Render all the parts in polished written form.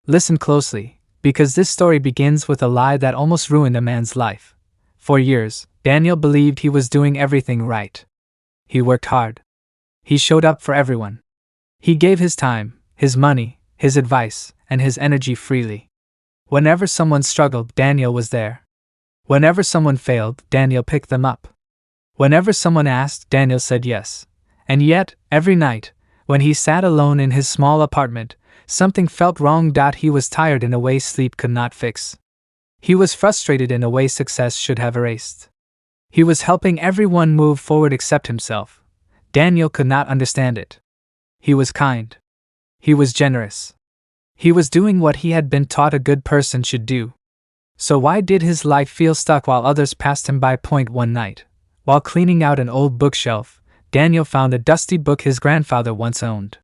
Listen closely, because this story begins with a lie that almost ruined a man's life. For years, Daniel believed he was doing everything right. He worked hard. He showed up for everyone. He gave his time, his money, his advice, and his energy freely. Whenever someone struggled, Daniel was there. Whenever someone failed, Daniel picked them up. Whenever someone asked, Daniel said yes. And yet, every night, when he sat alone in his small apartment, something felt wrong. He was tired in a way sleep could not fix. He was frustrated in a way success should have erased. He was helping everyone move forward except himself. Daniel could not understand it. He was kind. He was generous. He was doing what he had been taught a good person should do. So why did his life feel stuck while others passed him by? One night, while cleaning out an old bookshelf, Daniel found a dusty book his grandfather once owned.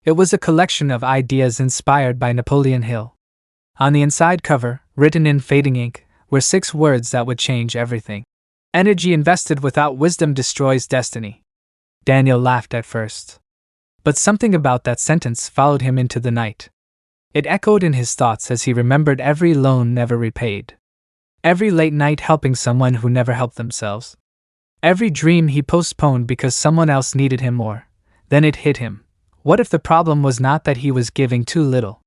It was a collection of ideas inspired by Napoleon Hill. On the inside cover, written in fading ink, were 6 words that would change everything. Energy invested without wisdom destroys destiny. Daniel laughed at first. But something about that sentence followed him into the night. It echoed in his thoughts as he remembered every loan never repaid. Every late night helping someone who never helped themselves. Every dream he postponed because someone else needed him more. Then it hit him. What if the problem was not that he was giving too little?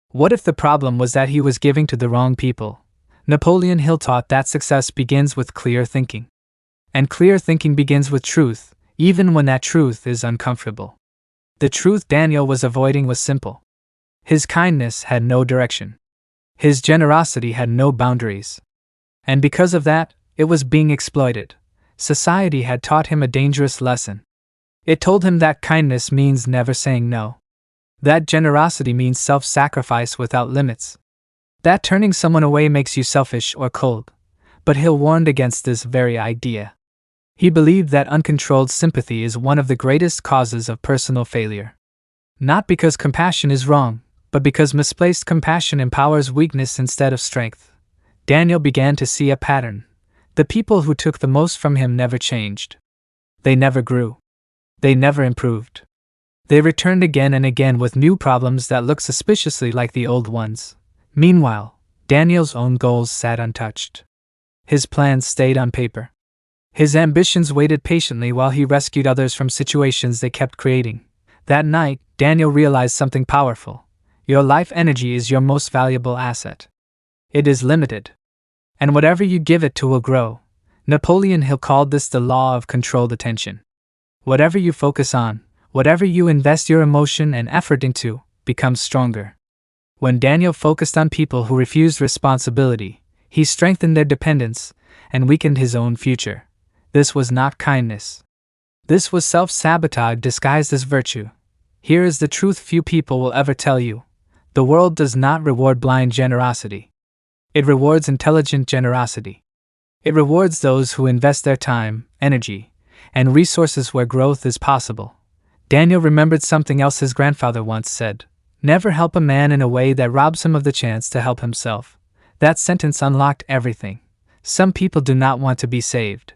What if the problem was that he was giving to the wrong people? Napoleon Hill taught that success begins with clear thinking. And clear thinking begins with truth, even when that truth is uncomfortable. The truth Daniel was avoiding was simple. His kindness had no direction. His generosity had no boundaries. And because of that, it was being exploited. Society had taught him a dangerous lesson. It told him that kindness means never saying no. That generosity means self-sacrifice without limits. That turning someone away makes you selfish or cold. But Hill warned against this very idea. He believed that uncontrolled sympathy is one of the greatest causes of personal failure. Not because compassion is wrong, but because misplaced compassion empowers weakness instead of strength. Daniel began to see a pattern. The people who took the most from him never changed. They never grew. They never improved. They returned again and again with new problems that looked suspiciously like the old ones. Meanwhile, Daniel's own goals sat untouched. His plans stayed on paper. His ambitions waited patiently while he rescued others from situations they kept creating. That night, Daniel realized something powerful. Your life energy is your most valuable asset. It is limited. And whatever you give it to will grow. Napoleon Hill called this the law of controlled attention. Whatever you focus on, whatever you invest your emotion and effort into, becomes stronger. When Daniel focused on people who refused responsibility, he strengthened their dependence and weakened his own future. This was not kindness. This was self-sabotage disguised as virtue. Here is the truth few people will ever tell you. The world does not reward blind generosity. It rewards intelligent generosity. It rewards those who invest their time, energy, and resources where growth is possible. Daniel remembered something else his grandfather once said. Never help a man in a way that robs him of the chance to help himself. That sentence unlocked everything. Some people do not want to be saved.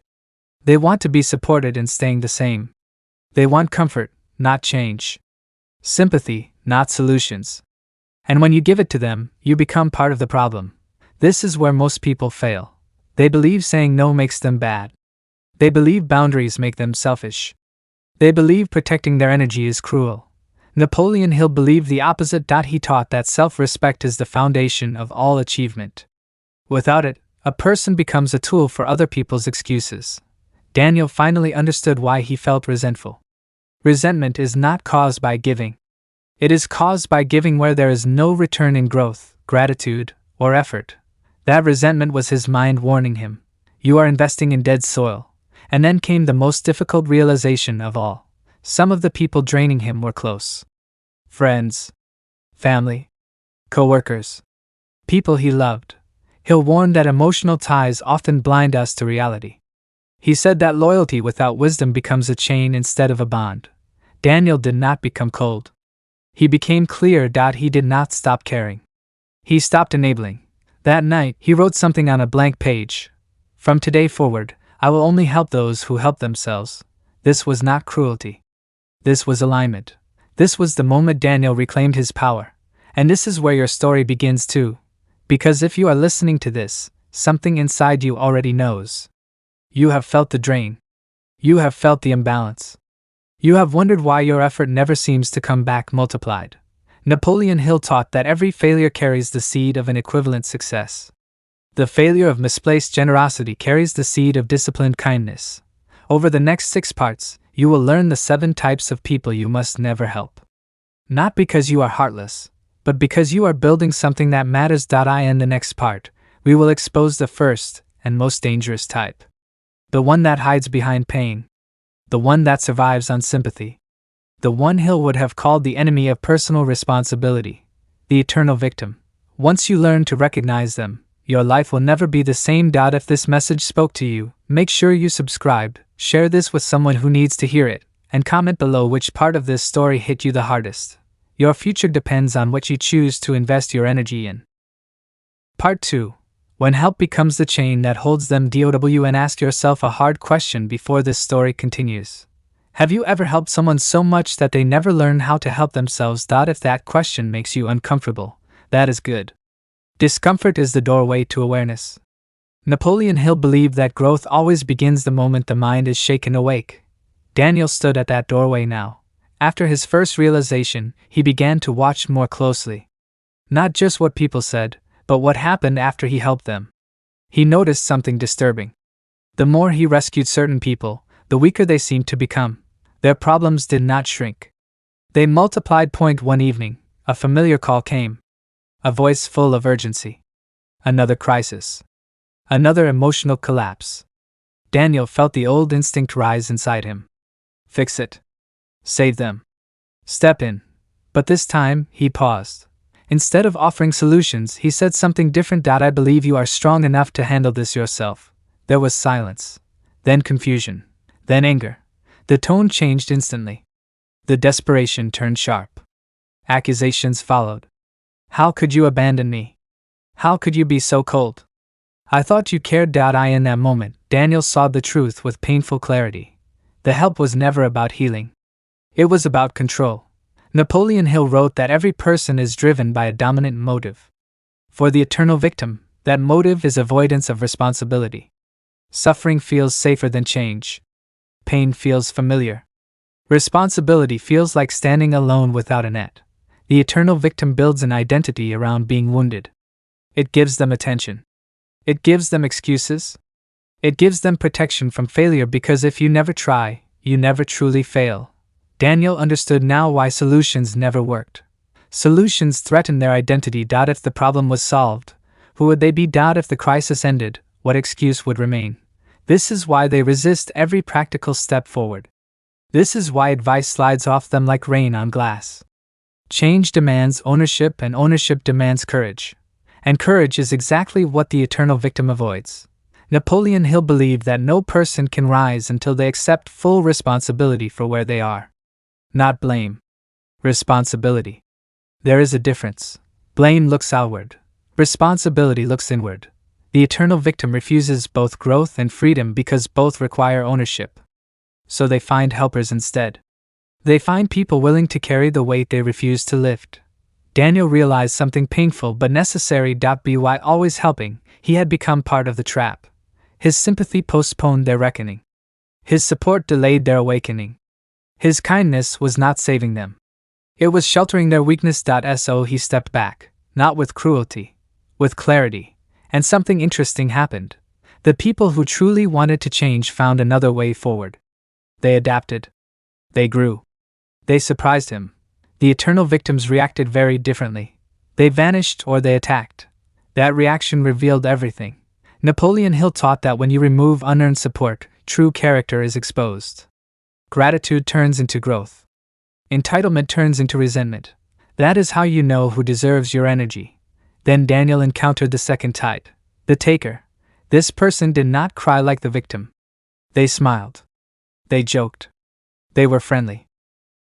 They want to be supported in staying the same. They want comfort, not change. Sympathy, not solutions. And when you give it to them, you become part of the problem. This is where most people fail. They believe saying no makes them bad. They believe boundaries make them selfish. They believe protecting their energy is cruel. Napoleon Hill believed the opposite. He taught that self-respect is the foundation of all achievement. Without it, a person becomes a tool for other people's excuses. Daniel finally understood why he felt resentful. Resentment is not caused by giving. It is caused by giving where there is no return in growth, gratitude, or effort. That resentment was his mind warning him. You are investing in dead soil. And then came the most difficult realization of all. Some of the people draining him were close friends, family, co-workers, people he loved. Hill warned that emotional ties often blind us to reality. He said that loyalty without wisdom becomes a chain instead of a bond. Daniel did not become cold. He became clear. He did not stop caring. He stopped enabling. That night, he wrote something on a blank page. From today forward, I will only help those who help themselves. This was not cruelty. This was alignment. This was the moment Daniel reclaimed his power. And this is where your story begins too. Because if you are listening to this, something inside you already knows. You have felt the drain. You have felt the imbalance. You have wondered why your effort never seems to come back multiplied. Napoleon Hill taught that every failure carries the seed of an equivalent success. The failure of misplaced generosity carries the seed of disciplined kindness. Over the next 6 parts, you will learn the 7 types of people you must never help. Not because you are heartless, but because you are building something that matters. In the next part, we will expose the first and most dangerous type. The one that hides behind pain. The one that survives on sympathy. The one Hill would have called the enemy of personal responsibility. The eternal victim. Once you learn to recognize them, your life will never be the same. If this message spoke to you, make sure you subscribe, share this with someone who needs to hear it, and comment below which part of this story hit you the hardest. Your future depends on what you choose to invest your energy in. Part 2. When help becomes the chain that holds them. And ask yourself a hard question before this story continues. Have you ever helped someone so much that they never learn how to help themselves? If that question makes you uncomfortable, that is good. Discomfort is the doorway to awareness. Napoleon Hill believed that growth always begins the moment the mind is shaken awake. Daniel stood at that doorway now. After his first realization, he began to watch more closely. Not just what people said, but what happened after he helped them. He noticed something disturbing. The more he rescued certain people, the weaker they seemed to become. Their problems did not shrink. They multiplied. One evening, a familiar call came. A voice full of urgency. Another crisis. Another emotional collapse. Daniel felt the old instinct rise inside him. Fix it. Save them. Step in. But this time, he paused. Instead of offering solutions, he said something different. I believe you are strong enough to handle this yourself. There was silence. Then confusion. Then anger. The tone changed instantly. The desperation turned sharp. Accusations followed. How could you abandon me? How could you be so cold? I thought you cared. In that moment, Daniel saw the truth with painful clarity. The help was never about healing. It was about control. Napoleon Hill wrote that every person is driven by a dominant motive. For the eternal victim, that motive is avoidance of responsibility. Suffering feels safer than change. Pain feels familiar. Responsibility feels like standing alone without a net. The eternal victim builds an identity around being wounded. It gives them attention. It gives them excuses. It gives them protection from failure because if you never try, you never truly fail. Daniel understood now why solutions never worked. Solutions threatened their identity. If the problem was solved, who would they be? If the crisis ended, what excuse would remain? This is why they resist every practical step forward. This is why advice slides off them like rain on glass. Change demands ownership, and ownership demands courage. And courage is exactly what the eternal victim avoids. Napoleon Hill believed that no person can rise until they accept full responsibility for where they are. Not blame. Responsibility. There is a difference. Blame looks outward. Responsibility looks inward. The eternal victim refuses both growth and freedom because both require ownership. So they find helpers instead. They find people willing to carry the weight they refuse to lift. Daniel realized something painful but necessary. By always helping, he had become part of the trap. His sympathy postponed their reckoning. His support delayed their awakening. His kindness was not saving them. It was sheltering their weakness. So he stepped back, not with cruelty, with clarity. And something interesting happened. The people who truly wanted to change found another way forward. They adapted. They grew. They surprised him. The eternal victims reacted very differently. They vanished or they attacked. That reaction revealed everything. Napoleon Hill taught that when you remove unearned support, true character is exposed. Gratitude turns into growth. Entitlement turns into resentment. That is how you know who deserves your energy. Then Daniel encountered the second type, the taker. This person did not cry like the victim. They smiled. They joked. They were friendly.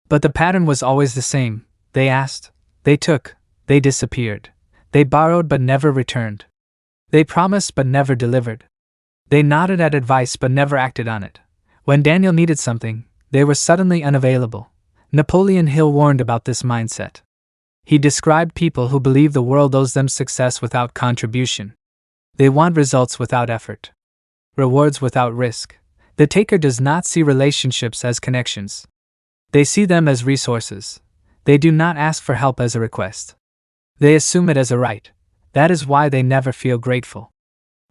But the pattern was always the same. They asked. They took. They disappeared. They borrowed but never returned. They promised but never delivered. They nodded at advice but never acted on it. When Daniel needed something, they were suddenly unavailable. Napoleon Hill warned about this mindset. He described people who believe the world owes them success without contribution. They want results without effort, rewards without risk. The taker does not see relationships as connections. They see them as resources. They do not ask for help as a request. They assume it as a right. That is why they never feel grateful.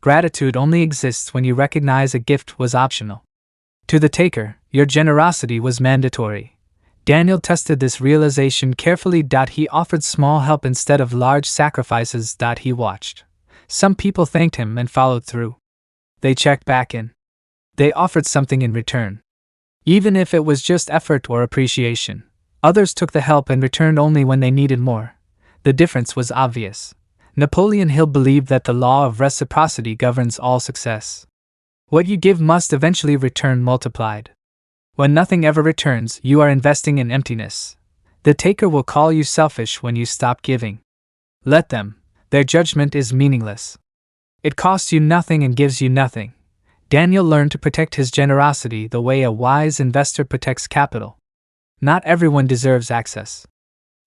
Gratitude only exists when you recognize a gift was optional. To the taker, your generosity was mandatory. Daniel tested this realization carefully. He offered small help instead of large sacrifices. He watched. Some people thanked him and followed through. They checked back in. They offered something in return. Even if it was just effort or appreciation. Others took the help and returned only when they needed more. The difference was obvious. Napoleon Hill believed that the law of reciprocity governs all success. What you give must eventually return multiplied. When nothing ever returns, you are investing in emptiness. The taker will call you selfish when you stop giving. Let them. Their judgment is meaningless. It costs you nothing and gives you nothing. Daniel learned to protect his generosity the way a wise investor protects capital. Not everyone deserves access.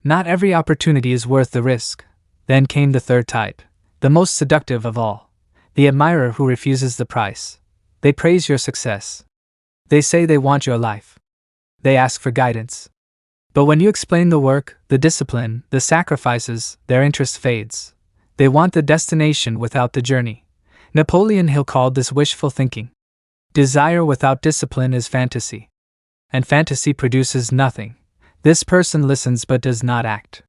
Not every opportunity is worth the risk. Then came the third type, the most seductive of all. The admirer who refuses the price. They praise your success. They say they want your life. They ask for guidance. But when you explain the work, the discipline, the sacrifices, their interest fades. They want the destination without the journey. Napoleon Hill called this wishful thinking. Desire without discipline is fantasy. And fantasy produces nothing. This person listens but does not act.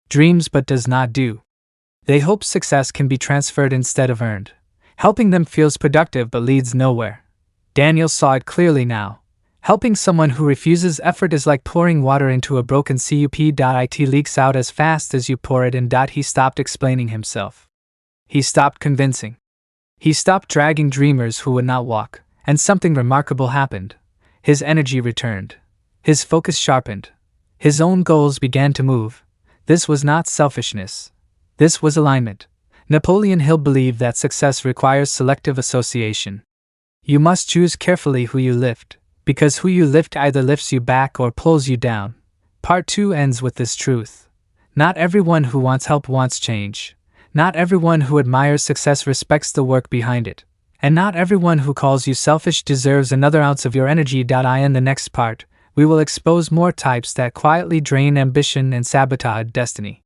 Dreams but does not do. They hope success can be transferred instead of earned. Helping them feels productive but leads nowhere. Daniel saw it clearly now. Helping someone who refuses effort is like pouring water into a broken cup. It leaks out as fast as you pour it in. He stopped explaining himself. He stopped convincing. He stopped dragging dreamers who would not walk, and something remarkable happened. His energy returned. His focus sharpened. His own goals began to move. This was not selfishness. This was alignment. Napoleon Hill believed that success requires selective association. You must choose carefully who you lift, because who you lift either lifts you back or pulls you down. Part 2 ends with this truth. Not everyone who wants help wants change. Not everyone who admires success respects the work behind it. And not everyone who calls you selfish deserves another ounce of your energy. In the next part, we will expose more types that quietly drain ambition and sabotage destiny.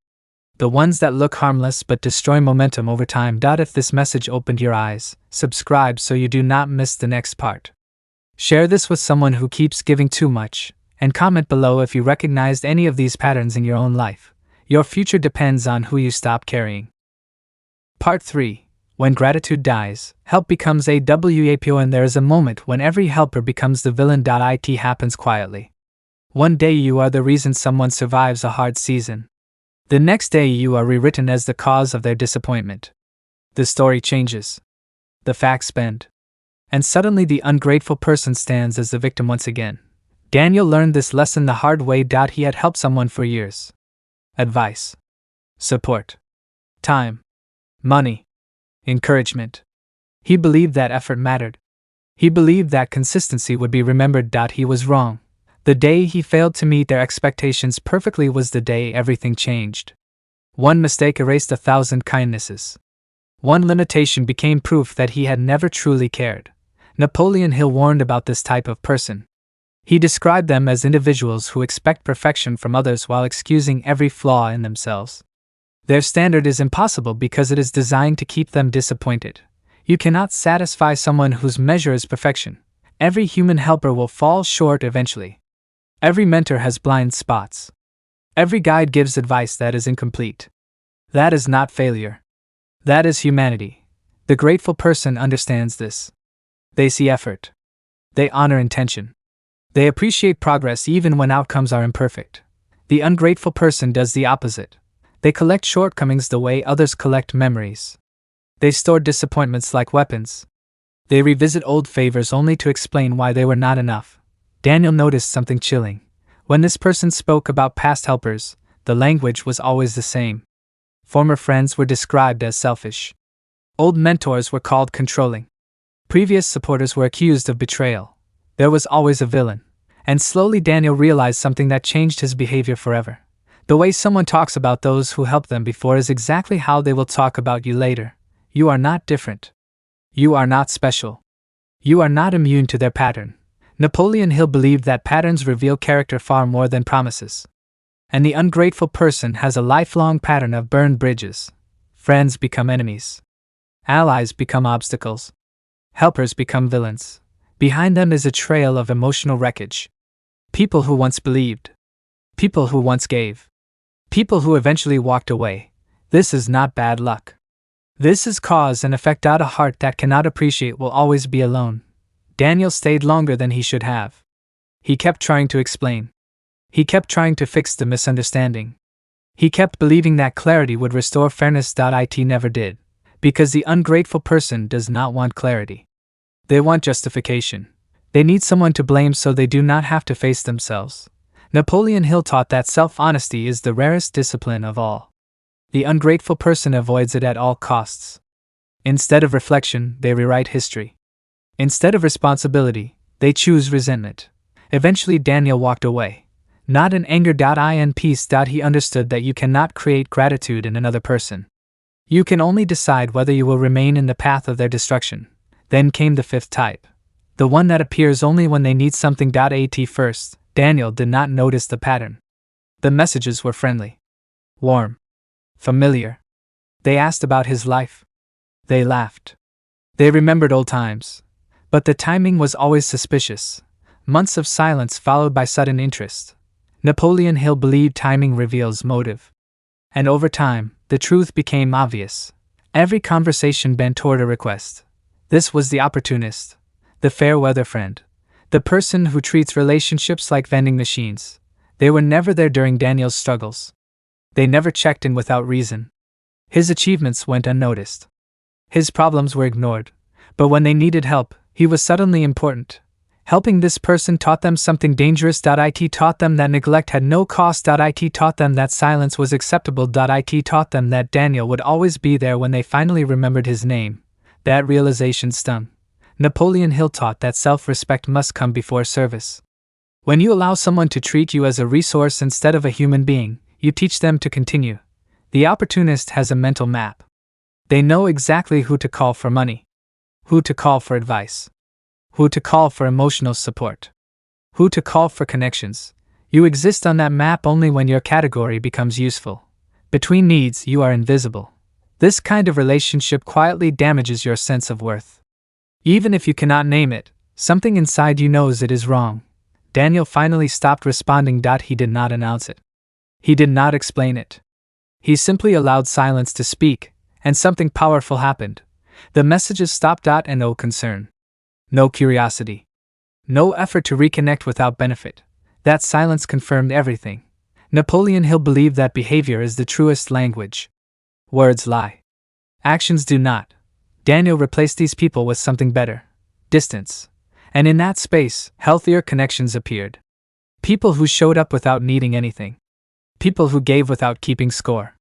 The ones that look harmless but destroy momentum over time. If this message opened your eyes, subscribe so you do not miss the next part. Share this with someone who keeps giving too much, and comment below if you recognized any of these patterns in your own life. Your future depends on who you stop carrying. Part 3. When gratitude dies, help becomes a WAPO, and there is a moment when every helper becomes the villain. It happens quietly. One day you are the reason someone survives a hard season. The next day you are rewritten as the cause of their disappointment. The story changes. The facts bend. And suddenly the ungrateful person stands as the victim once again. Daniel learned this lesson the hard way. He had helped someone for years. Advice. Support. Time. Money. Encouragement. He believed that effort mattered. He believed that consistency would be remembered. He was wrong. The day he failed to meet their expectations perfectly was the day everything changed. One mistake erased 1,000 kindnesses. One limitation became proof that he had never truly cared. Napoleon Hill warned about this type of person. He described them as individuals who expect perfection from others while excusing every flaw in themselves. Their standard is impossible because it is designed to keep them disappointed. You cannot satisfy someone whose measure is perfection. Every human helper will fall short eventually. Every mentor has blind spots. Every guide gives advice that is incomplete. That is not failure. That is humanity. The grateful person understands this. They see effort. They honor intention. They appreciate progress even when outcomes are imperfect. The ungrateful person does the opposite. They collect shortcomings the way others collect memories. They store disappointments like weapons. They revisit old favors only to explain why they were not enough. Daniel noticed something chilling. When this person spoke about past helpers, the language was always the same. Former friends were described as selfish. Old mentors were called controlling. Previous supporters were accused of betrayal. There was always a villain. And slowly Daniel realized something that changed his behavior forever. The way someone talks about those who helped them before is exactly how they will talk about you later. You are not different. You are not special. You are not immune to their pattern. Napoleon Hill believed that patterns reveal character far more than promises. And the ungrateful person has a lifelong pattern of burned bridges. Friends become enemies. Allies become obstacles. Helpers become villains. Behind them is a trail of emotional wreckage. People who once believed. People who once gave. People who eventually walked away. This is not bad luck. This is cause and effect. A heart that cannot appreciate will always be alone. Daniel stayed longer than he should have. He kept trying to explain. He kept trying to fix the misunderstanding. He kept believing that clarity would restore fairness. It never did. Because the ungrateful person does not want clarity. They want justification. They need someone to blame so they do not have to face themselves. Napoleon Hill taught that self-honesty is the rarest discipline of all. The ungrateful person avoids it at all costs. Instead of reflection, they rewrite history. Instead of responsibility, they choose resentment. Eventually Daniel walked away. Not in anger. In peace. He understood that you cannot create gratitude in another person. You can only decide whether you will remain in the path of their destruction. Then came the fifth type. The one that appears only when they need something. At first, Daniel did not notice the pattern. The messages were friendly, warm, familiar. They asked about his life. They laughed. They remembered old times. But the timing was always suspicious. Months of silence followed by sudden interest. Napoleon Hill believed timing reveals motive. And over time, the truth became obvious. Every conversation bent toward a request. This was the opportunist, the fair-weather friend, the person who treats relationships like vending machines. They were never there during Daniel's struggles. They never checked in without reason. His achievements went unnoticed. His problems were ignored. But when they needed help, he was suddenly important. Helping this person taught them something dangerous. It taught them that neglect had no cost. It taught them that silence was acceptable. It taught them that Daniel would always be there when they finally remembered his name. That realization stung. Napoleon Hill taught that self-respect must come before service. When you allow someone to treat you as a resource instead of a human being, you teach them to continue. The opportunist has a mental map. They know exactly who to call for money, who to call for advice, who to call for emotional support, who to call for connections. You exist on that map only when your category becomes useful. Between needs, you are invisible. This kind of relationship quietly damages your sense of worth. Even if you cannot name it, something inside you knows it is wrong. Daniel finally stopped responding. He did not announce it. He did not explain it. He simply allowed silence to speak, and something powerful happened. The messages stopped. And no concern. No curiosity. No effort to reconnect without benefit. That silence confirmed everything. Napoleon Hill believed that behavior is the truest language. Words lie. Actions do not. Daniel replaced these people with something better. Distance. And in that space, healthier connections appeared. People who showed up without needing anything. People who gave without keeping score.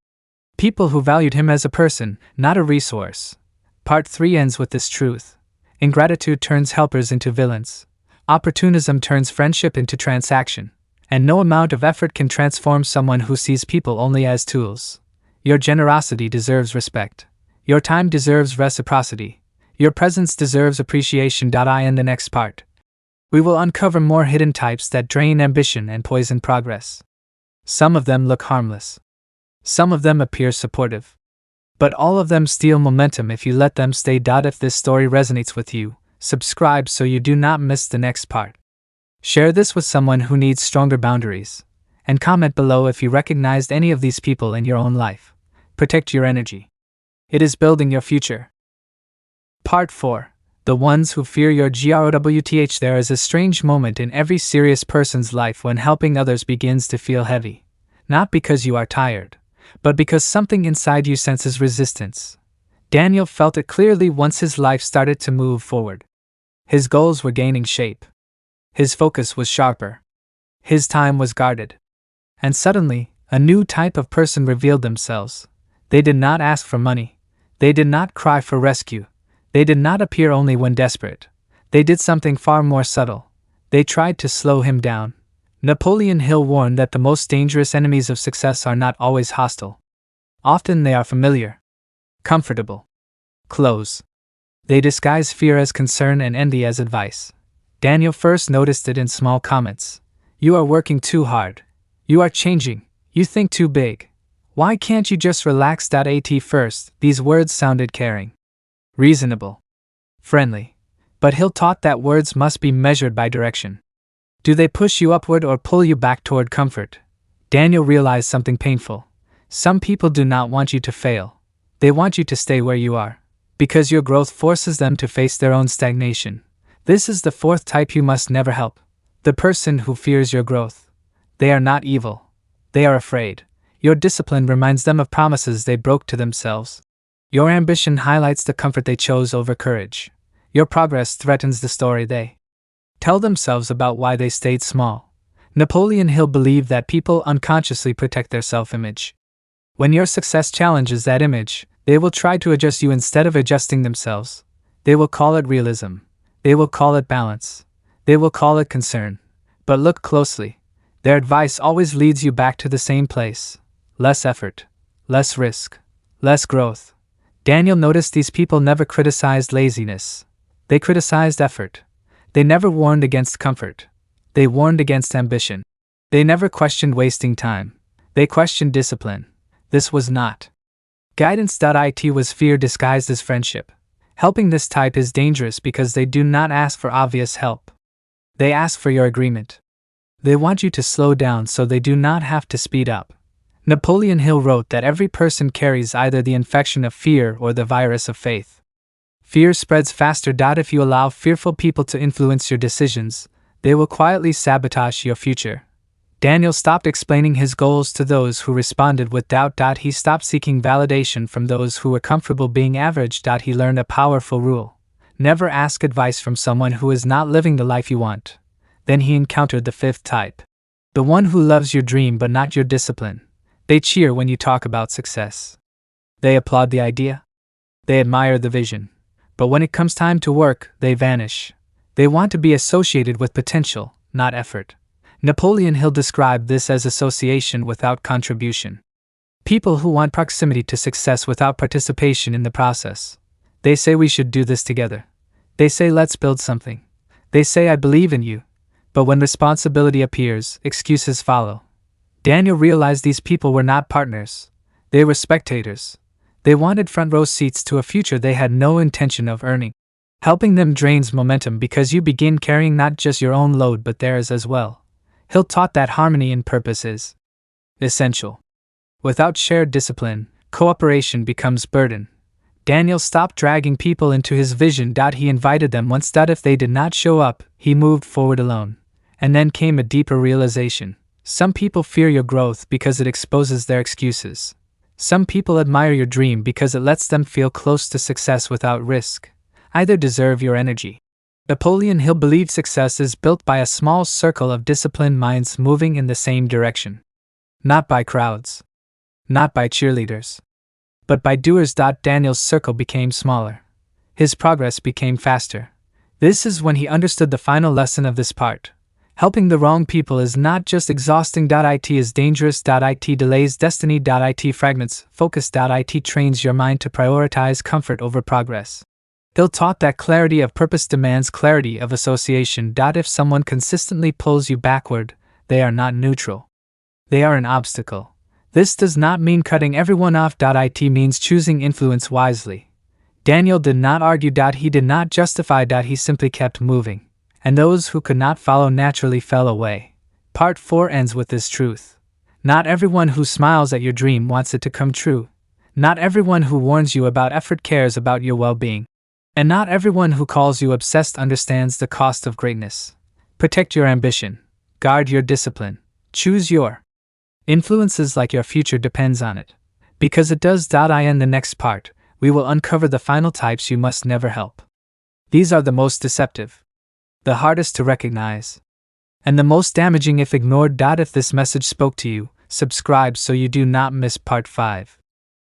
People who valued him as a person, not a resource. Part 3 ends with this truth. Ingratitude turns helpers into villains. Opportunism turns friendship into transaction. And no amount of effort can transform someone who sees people only as tools. Your generosity deserves respect. Your time deserves reciprocity. Your presence deserves appreciation. In the next part, we will uncover more hidden types that drain ambition and poison progress. Some of them look harmless. Some of them appear supportive. But all of them steal momentum if you let them stay. If this story resonates with you, subscribe so you do not miss the next part. Share this with someone who needs stronger boundaries. And comment below if you recognized any of these people in your own life. Protect your energy. It is building your future. Part 4. The ones who fear your growth. There is a strange moment in every serious person's life when helping others begins to feel heavy. Not because you are tired, but because something inside you senses resistance. Daniel felt it clearly once his life started to move forward. His goals were gaining shape. His focus was sharper. His time was guarded. And suddenly, a new type of person revealed themselves. They did not ask for money. They did not cry for rescue. They did not appear only when desperate. They did something far more subtle. They tried to slow him down. Napoleon Hill warned that the most dangerous enemies of success are not always hostile. Often they are familiar, comfortable, close. They disguise fear as concern and envy as advice. Daniel first noticed it in small comments. You are working too hard. You are changing. You think too big. Why can't you just relax? At first, these words sounded caring, reasonable, friendly. But Hill taught that words must be measured by direction. Do they push you upward or pull you back toward comfort? Daniel realized something painful. Some people do not want you to fail. They want you to stay where you are, because your growth forces them to face their own stagnation. This is the fourth type you must never help. The person who fears your growth. They are not evil. They are afraid. Your discipline reminds them of promises they broke to themselves. Your ambition highlights the comfort they chose over courage. Your progress threatens the story they tell themselves about why they stayed small. Napoleon Hill believed that people unconsciously protect their self-image. When your success challenges that image, they will try to adjust you instead of adjusting themselves. They will call it realism. They will call it balance. They will call it concern. But look closely. Their advice always leads you back to the same place. Less effort, less risk, less growth. Daniel noticed these people never criticized laziness. They criticized effort. They never warned against comfort. They warned against ambition. They never questioned wasting time. They questioned discipline. This was not guidance. It was fear disguised as friendship. Helping this type is dangerous because they do not ask for obvious help. They ask for your agreement. They want you to slow down so they do not have to speed up. Napoleon Hill wrote that every person carries either the infection of fear or the virus of faith. Fear spreads faster. If you allow fearful people to influence your decisions, they will quietly sabotage your future. Daniel stopped explaining his goals to those who responded with doubt. He stopped seeking validation from those who were comfortable being average. He learned a powerful rule. Never ask advice from someone who is not living the life you want. Then he encountered the fifth type. The one who loves your dream but not your discipline. They cheer when you talk about success. They applaud the idea. They admire the vision. But when it comes time to work, they vanish. They want to be associated with potential, not effort. Napoleon Hill described this as association without contribution. People who want proximity to success without participation in the process. They say we should do this together. They say let's build something. They say I believe in you. But when responsibility appears, excuses follow. Daniel realized these people were not partners. They were spectators. They wanted front row seats to a future they had no intention of earning. Helping them drains momentum because you begin carrying not just your own load but theirs as well. Hill taught that harmony in purpose is essential. Without shared discipline, cooperation becomes burden. Daniel stopped dragging people into his vision. He invited them once. If they did not show up, he moved forward alone. And then came a deeper realization. Some people fear your growth because it exposes their excuses. Some people admire your dream because it lets them feel close to success without risk. Either deserve your energy. Napoleon Hill believed success is built by a small circle of disciplined minds moving in the same direction. Not by crowds. Not by cheerleaders. But by doers. Daniel's circle became smaller. His progress became faster. This is when he understood the final lesson of this part. Helping the wrong people is not just exhausting. It is dangerous. It delays destiny. It fragments focus. It trains your mind to prioritize comfort over progress. Hill taught that clarity of purpose demands clarity of association. If someone consistently pulls you backward, they are not neutral. They are an obstacle. This does not mean cutting everyone off. It means choosing influence wisely. Daniel did not argue. He did not justify. He simply kept moving. And those who could not follow naturally fell away. Part 4 ends with this truth. Not everyone who smiles at your dream wants it to come true. Not everyone who warns you about effort cares about your well-being. And not everyone who calls you obsessed understands the cost of greatness. Protect your ambition. Guard your discipline. Choose your influences like your future depends on it. Because it does. In the next part, we will uncover the final types you must never help. These are the most deceptive, the hardest to recognize, and the most damaging if ignored. If this message spoke to you, subscribe so you do not miss part 5.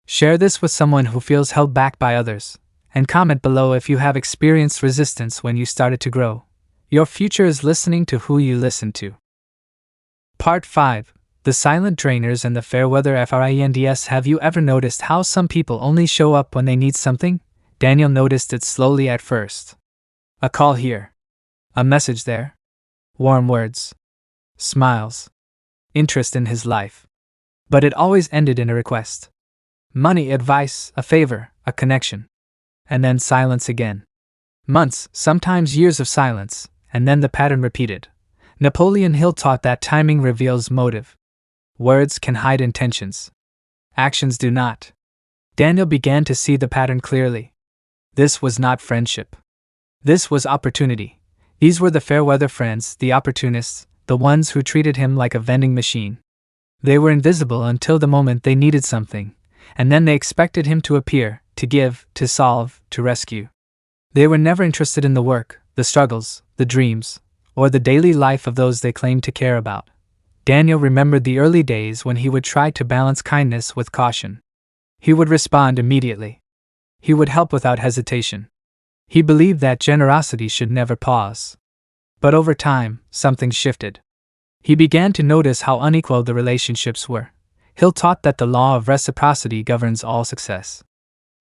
Share this with someone who feels held back by others, and comment below if you have experienced resistance when you started to grow. Your future is listening to who you listen to. Part 5. The Silent Drainers and the Fairweather Friends. Have you ever noticed how some people only show up when they need something? Daniel noticed it slowly at first. A call here. A message there. Warm words. Smiles. Interest in his life. But it always ended in a request. Money, advice, a favor, a connection. And then silence again. Months, sometimes years of silence, and then the pattern repeated. Napoleon Hill taught that timing reveals motive. Words can hide intentions. Actions do not. Daniel began to see the pattern clearly. This was not friendship. This was opportunity. These were the fair-weather friends, the opportunists, the ones who treated him like a vending machine. They were invisible until the moment they needed something, and then they expected him to appear, to give, to solve, to rescue. They were never interested in the work, the struggles, the dreams, or the daily life of those they claimed to care about. Daniel remembered the early days when he would try to balance kindness with caution. He would respond immediately. He would help without hesitation. He believed that generosity should never pause. But over time, something shifted. He began to notice how unequal the relationships were. Hill taught that the law of reciprocity governs all success.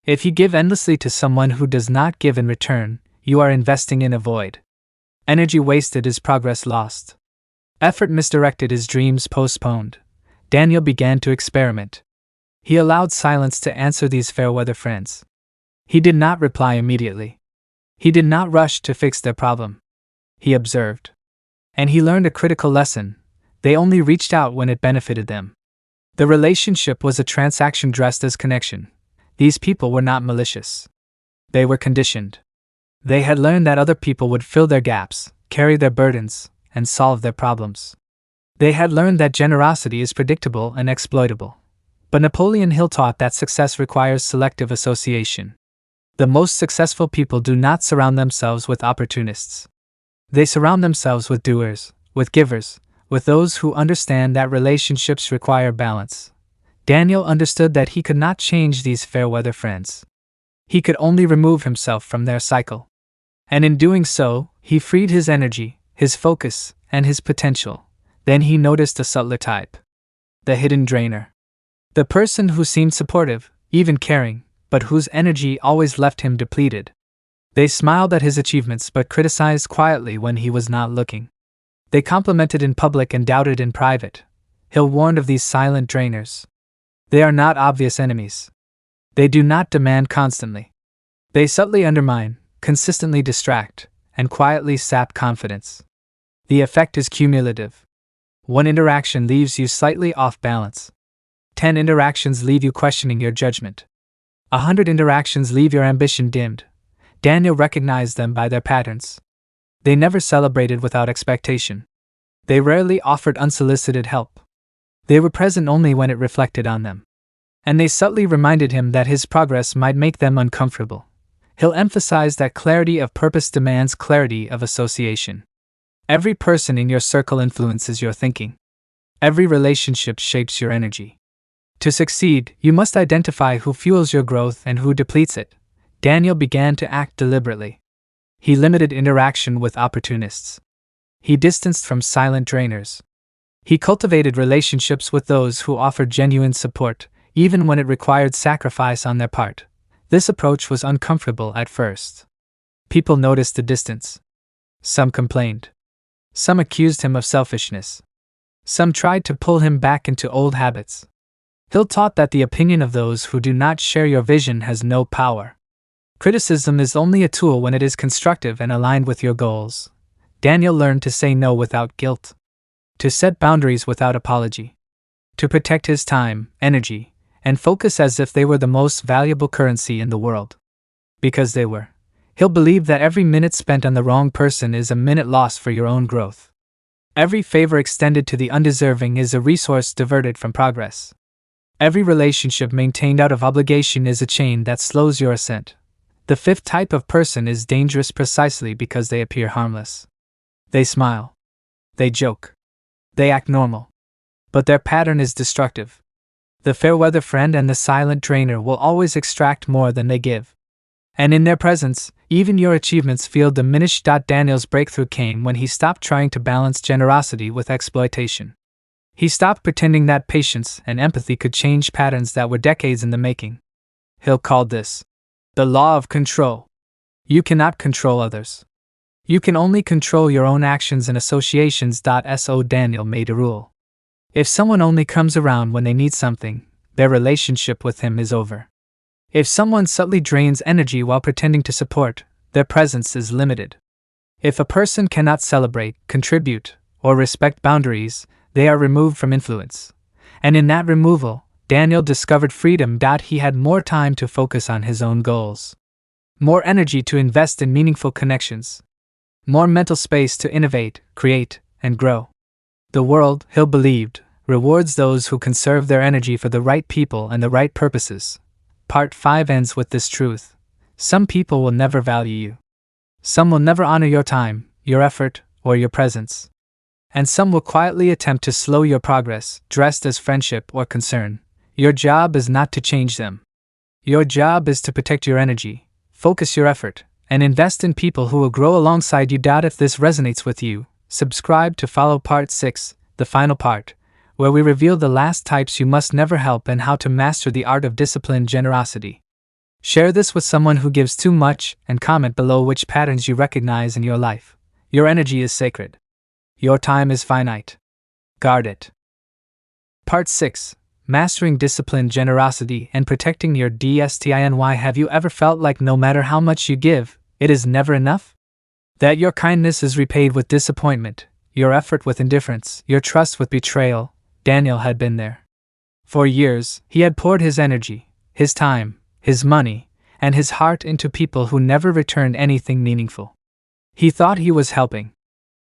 If you give endlessly to someone who does not give in return, you are investing in a void. Energy wasted is progress lost. Effort misdirected is dreams postponed. Daniel began to experiment. He allowed silence to answer these fair-weather friends. He did not reply immediately. He did not rush to fix their problem. He observed. And he learned a critical lesson. They only reached out when it benefited them. The relationship was a transaction dressed as connection. These people were not malicious. They were conditioned. They had learned that other people would fill their gaps, carry their burdens, and solve their problems. They had learned that generosity is predictable and exploitable. But Napoleon Hill taught that success requires selective association. The most successful people do not surround themselves with opportunists. They surround themselves with doers, with givers, with those who understand that relationships require balance. Daniel understood that he could not change these fair-weather friends. He could only remove himself from their cycle. And in doing so, he freed his energy, his focus, and his potential. Then he noticed a subtler type. The hidden drainer. The person who seemed supportive, even caring, but whose energy always left him depleted. They smiled at his achievements but criticized quietly when he was not looking. They complimented in public and doubted in private. Hill warned of these silent drainers. They are not obvious enemies. They do not demand constantly. They subtly undermine, consistently distract, and quietly sap confidence. The effect is cumulative. One interaction leaves you slightly off balance. 10 interactions leave you questioning your judgment. 100 interactions leave your ambition dimmed. Daniel recognized them by their patterns. They never celebrated without expectation. They rarely offered unsolicited help. They were present only when it reflected on them. And they subtly reminded him that his progress might make them uncomfortable. Hill emphasized that clarity of purpose demands clarity of association. Every person in your circle influences your thinking. Every relationship shapes your energy. To succeed, you must identify who fuels your growth and who depletes it. Daniel began to act deliberately. He limited interaction with opportunists. He distanced from silent drainers. He cultivated relationships with those who offered genuine support, even when it required sacrifice on their part. This approach was uncomfortable at first. People noticed the distance. Some complained. Some accused him of selfishness. Some tried to pull him back into old habits. Hill taught that the opinion of those who do not share your vision has no power. Criticism is only a tool when it is constructive and aligned with your goals. Daniel learned to say no without guilt. To set boundaries without apology. To protect his time, energy, and focus as if they were the most valuable currency in the world. Because they were. Hill believed that every minute spent on the wrong person is a minute lost for your own growth. Every favor extended to the undeserving is a resource diverted from progress. Every relationship maintained out of obligation is a chain that slows your ascent. The fifth type of person is dangerous precisely because they appear harmless. They smile. They joke. They act normal. But their pattern is destructive. The fair-weather friend and the silent drainer will always extract more than they give. And in their presence, even your achievements feel diminished. Daniel's breakthrough came when he stopped trying to balance generosity with exploitation. He stopped pretending that patience and empathy could change patterns that were decades in the making. Hill called this the law of control. You cannot control others. You can only control your own actions and associations. So Daniel made a rule. If someone only comes around when they need something, their relationship with him is over. If someone subtly drains energy while pretending to support, their presence is limited. If a person cannot celebrate, contribute, or respect boundaries, they are removed from influence. And in that removal, Daniel discovered freedom. He had more time to focus on his own goals, more energy to invest in meaningful connections, more mental space to innovate, create, and grow. The world, Hill believed, rewards those who conserve their energy for the right people and the right purposes. Part 5 ends with this truth. Some people will never value you. Some will never honor your time, your effort, or your presence. And some will quietly attempt to slow your progress, dressed as friendship or concern. Your job is not to change them. Your job is to protect your energy, focus your effort, and invest in people who will grow alongside you. If this resonates with you, subscribe to follow Part 6, the final part, where we reveal the last types you must never help and how to master the art of disciplined generosity. Share this with someone who gives too much and comment below which patterns you recognize in your life. Your energy is sacred. Your time is finite. Guard it. Part 6. Mastering disciplined generosity and protecting your destiny. Have you ever felt like no matter how much you give, it is never enough? That your kindness is repaid with disappointment, your effort with indifference, your trust with betrayal? Daniel had been there. For years, he had poured his energy, his time, his money, and his heart into people who never returned anything meaningful. He thought he was helping.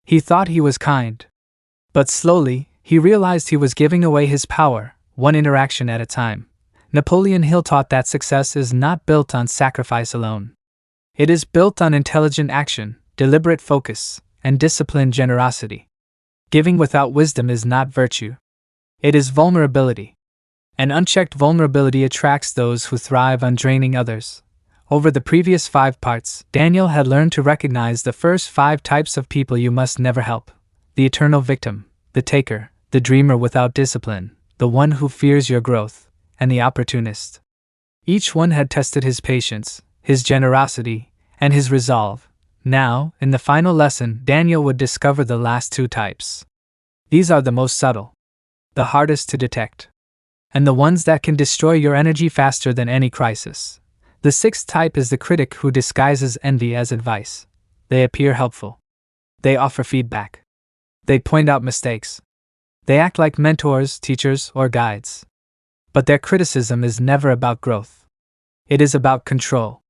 He thought he was kind. But slowly, he realized he was giving away his power, one interaction at a time. Napoleon Hill taught that success is not built on sacrifice alone. It is built on intelligent action, deliberate focus, and disciplined generosity. Giving without wisdom is not virtue. It is vulnerability. And unchecked vulnerability attracts those who thrive on draining others. Over the previous 5 parts, Daniel had learned to recognize the first 5 types of people you must never help: the eternal victim, the taker, the dreamer without discipline, the one who fears your growth, and the opportunist. Each one had tested his patience, his generosity, and his resolve. Now, in the final lesson, Daniel would discover the last 2 types. These are the most subtle, the hardest to detect, and the ones that can destroy your energy faster than any crisis. The 6th type is the critic who disguises envy as advice. They appear helpful. They offer feedback. They point out mistakes. They act like mentors, teachers, or guides. But their criticism is never about growth. It is about control.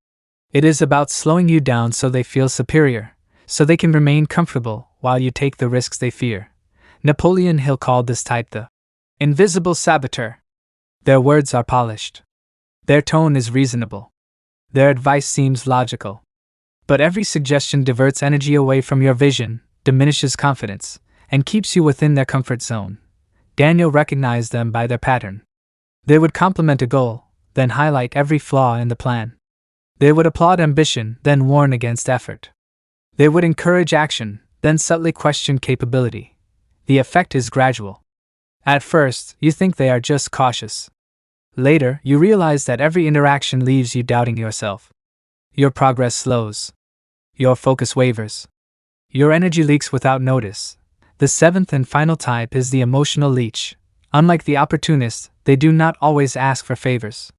It is about slowing you down so they feel superior, so they can remain comfortable while you take the risks they fear. Napoleon Hill called this type the invisible saboteur. Their words are polished. Their tone is reasonable. Their advice seems logical. But every suggestion diverts energy away from your vision, diminishes confidence, and keeps you within their comfort zone. Daniel recognized them by their pattern. They would compliment a goal, then highlight every flaw in the plan. They would applaud ambition, then warn against effort. They would encourage action, then subtly question capability. The effect is gradual. At first, you think they are just cautious. Later, you realize that every interaction leaves you doubting yourself. Your progress slows. Your focus wavers. Your energy leaks without notice. The 7th and final type is the emotional leech. Unlike the opportunist, they do not always ask for favors.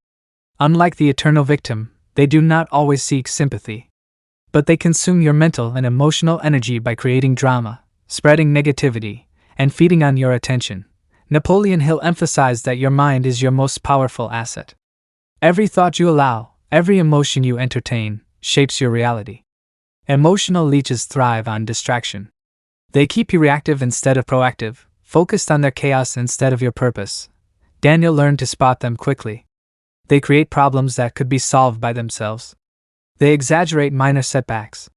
Unlike the eternal victim, they do not always seek sympathy. But they consume your mental and emotional energy by creating drama, spreading negativity, and feeding on your attention. Napoleon Hill emphasized that your mind is your most powerful asset. Every thought you allow, every emotion you entertain, shapes your reality. Emotional leeches thrive on distraction. They keep you reactive instead of proactive, focused on their chaos instead of your purpose. Daniel learned to spot them quickly. They create problems that could be solved by themselves. They exaggerate minor setbacks.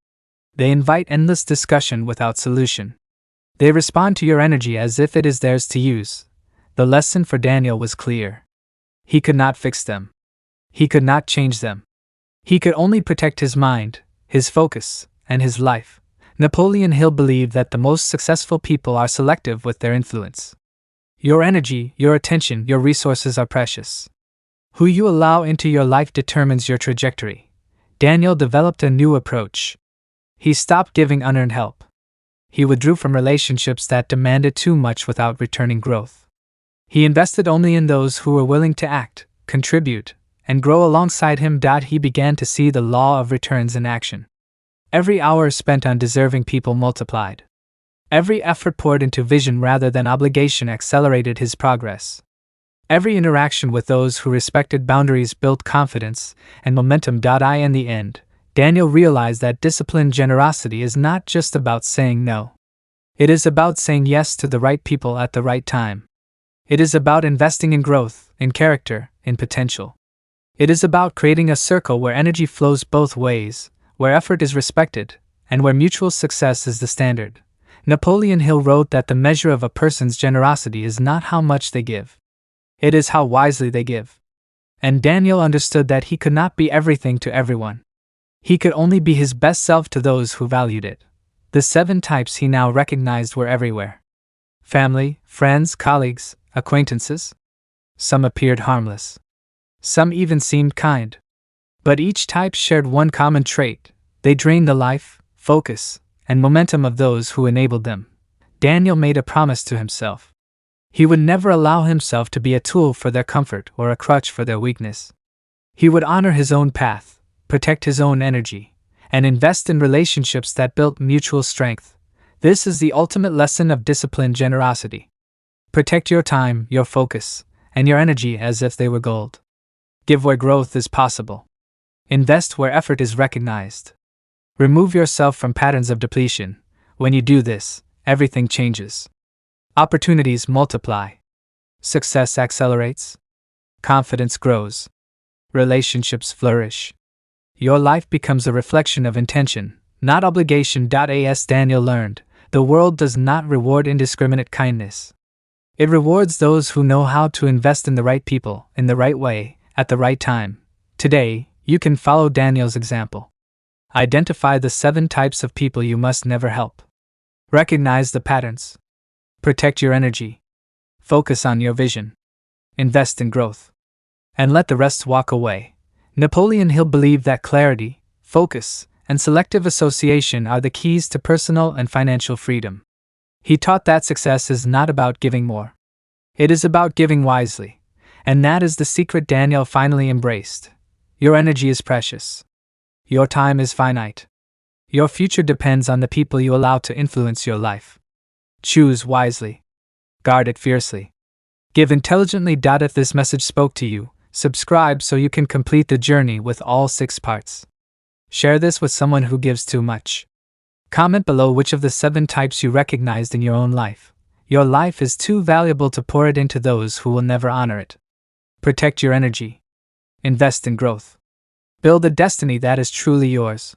They invite endless discussion without solution. They respond to your energy as if it is theirs to use. The lesson for Daniel was clear. He could not fix them. He could not change them. He could only protect his mind, his focus, and his life. Napoleon Hill believed that the most successful people are selective with their influence. Your energy, your attention, your resources are precious. Who you allow into your life determines your trajectory. Daniel developed a new approach. He stopped giving unearned help. He withdrew from relationships that demanded too much without returning growth. He invested only in those who were willing to act, contribute, and grow alongside him. He began to see the law of returns in action. Every hour spent on deserving people multiplied. Every effort poured into vision rather than obligation accelerated his progress. Every interaction with those who respected boundaries built confidence and momentum. In the end, Daniel realized that disciplined generosity is not just about saying no. It is about saying yes to the right people at the right time. It is about investing in growth, in character, in potential. It is about creating a circle where energy flows both ways, where effort is respected, and where mutual success is the standard. Napoleon Hill wrote that the measure of a person's generosity is not how much they give. It is how wisely they give. And Daniel understood that he could not be everything to everyone. He could only be his best self to those who valued it. The 7 types he now recognized were everywhere. Family, friends, colleagues, acquaintances. Some appeared harmless. Some even seemed kind. But each type shared one common trait: they drained the life, focus, and momentum of those who enabled them. Daniel made a promise to himself. He would never allow himself to be a tool for their comfort or a crutch for their weakness. He would honor his own path, protect his own energy, and invest in relationships that built mutual strength. This is the ultimate lesson of disciplined generosity. Protect your time, your focus, and your energy as if they were gold. Give where growth is possible. Invest where effort is recognized. Remove yourself from patterns of depletion. When you do this, everything changes. Opportunities multiply. Success accelerates. Confidence grows. Relationships flourish. Your life becomes a reflection of intention, not obligation. As Daniel learned, the world does not reward indiscriminate kindness. It rewards those who know how to invest in the right people, in the right way, at the right time. Today, you can follow Daniel's example. Identify the 7 types of people you must never help. Recognize the patterns. Protect your energy. Focus on your vision. Invest in growth. And let the rest walk away. Napoleon Hill believed that clarity, focus, and selective association are the keys to personal and financial freedom. He taught that success is not about giving more. It is about giving wisely. And that is the secret Daniel finally embraced. Your energy is precious. Your time is finite. Your future depends on the people you allow to influence your life. Choose wisely. Guard it fiercely. Give intelligently. If this message spoke to you, subscribe so you can complete the journey with all 6 parts. Share this with someone who gives too much. Comment below which of the 7 types you recognized in your own life. Your life is too valuable to pour it into those who will never honor it. Protect your energy. Invest in growth. Build a destiny that is truly yours.